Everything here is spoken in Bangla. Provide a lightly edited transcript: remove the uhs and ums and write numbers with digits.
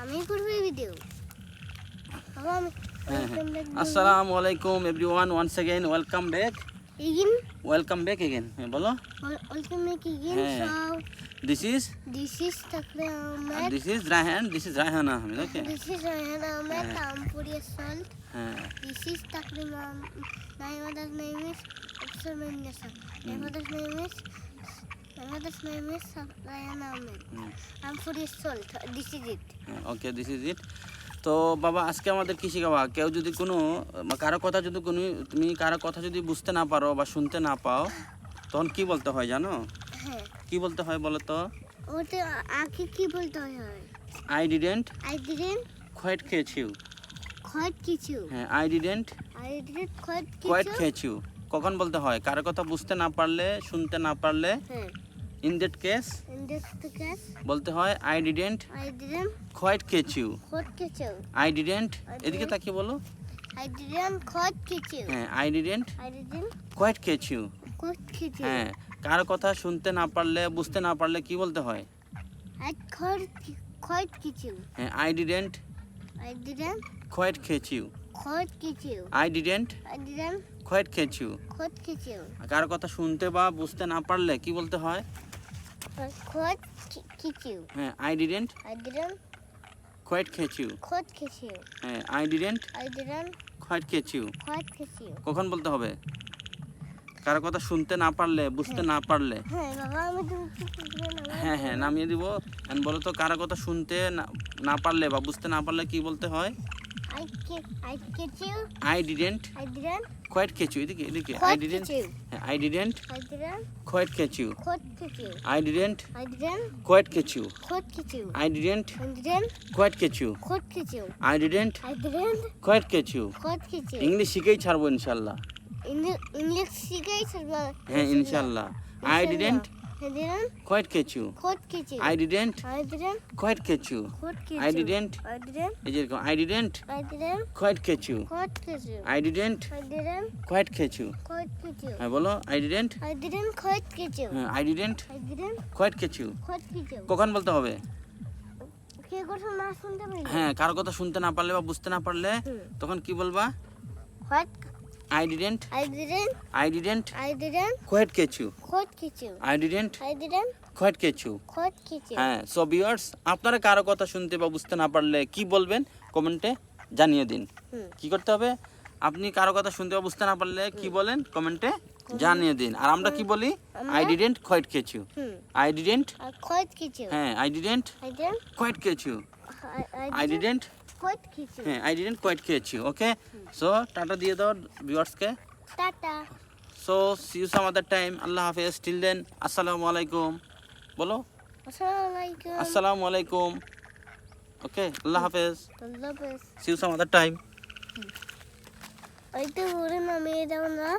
আমি করব ভিডিও আসসালামু আলাইকুম everyone once again welcome back again বলো welcome back again this is তাকলে Ahmed this is Raihan Ahmed okay this is Raihan Ahmed তামপুরিয়া সল্ট হ্যাঁ দিস ইজ তাকলে নাইমাদাস নাইমিস অফিসার মেন্ডেসা নাইমাদাস নাইমিস রায়হান আহমেদ তামপুরিয়া সল্ট this is it okay this is it তো বাবা আজকে আমাদের কি শিখাবা কেউ যদি কোনো কারো কথা যদি কোনো তুমি কারো কথা যদি বুঝতে না পারো বা শুনতে না পাও তখন কি বলতে হয় জানো হ্যাঁ কি বলতে হয় বলো তো ওটা আগে কি বলতে হয় I didn't quite catch you হ্যাঁ I didn't quite catch you কখন বলতে হয় কারো কথা বুঝতে না পারলে শুনতে না পারলে হ্যাঁ ইন দ্যাট কেস বলতে হয় I didn't quite catch you I didn't এদিকে তাকিয়ে বলো হ্যাঁ I didn't quite catch you হ্যাঁ কারো কথা শুনতে না পারলে বুঝতে না পারলে কি বলতে হয় হ্যাঁ I didn't quite catch you I didn't quite catch you কারো কথা শুনতে বা বুঝতে না পারলে কি বলতে হয় হ্যাঁ I didn't quite catch you হ্যাঁ I didn't quite catch you কখন বলতে হবে কারো কথা শুনতে না পারলে বুঝতে না পারলে হ্যাঁ নামিয়ে দিব এন্ড বলো তো কারো কথা শুনতে না পারলে বা বুঝতে না পারলে কি বলতে হয় I didn't quite catch you এদিকে I didn't quite catch you I didn't quite catch you I didn't quite catch you I didn't quite catch you English শিখেই ছাড়বো ইনশাআল্লাহ ইংলিশ শিখাই ছাড়বো হ্যাঁ ইনশাআল্লাহ I didn't quite catch you I didn't quite catch you I didn't এই যে I didn't quite catch you I didn't quite catch you হ্যাঁ বলো আই ডিডন্ট হ্যাঁ I didn't quite catch you কখন বলতে হবে হ্যাঁ কারো কথা শুনতে না পারলে বা বুঝতে না পারলে তখন কি বলবা I didn't quite catch you I didn't quite catch you হ্যাঁ সো ভিউয়ার্স আপনারা কারো কথা শুনতে বা বুঝতে না পারলে কি বলবেন কমেন্টে জানিয়ে দিন কি করতে হবে আপনি কারো কথা শুনতে বা বুঝতে না পারলে কি বলেন কমেন্টে জানিয়ে দিন আর আমরা কি বলি I didn't quite catch you I didn't হ্যাঁ I didn't quite catch you I didn't হ্যাঁ I didn't quite catch you okay so tata দিয়ে দাও ভিউয়ার্সকে tata so see you some other time আল্লাহ হাফেজ till then আসসালামু আলাইকুম বলো আসসালামু আলাইকুম okay আল্লাহ হাফেজ see you some other time ওইটা ওরে নামিয়ে দাও না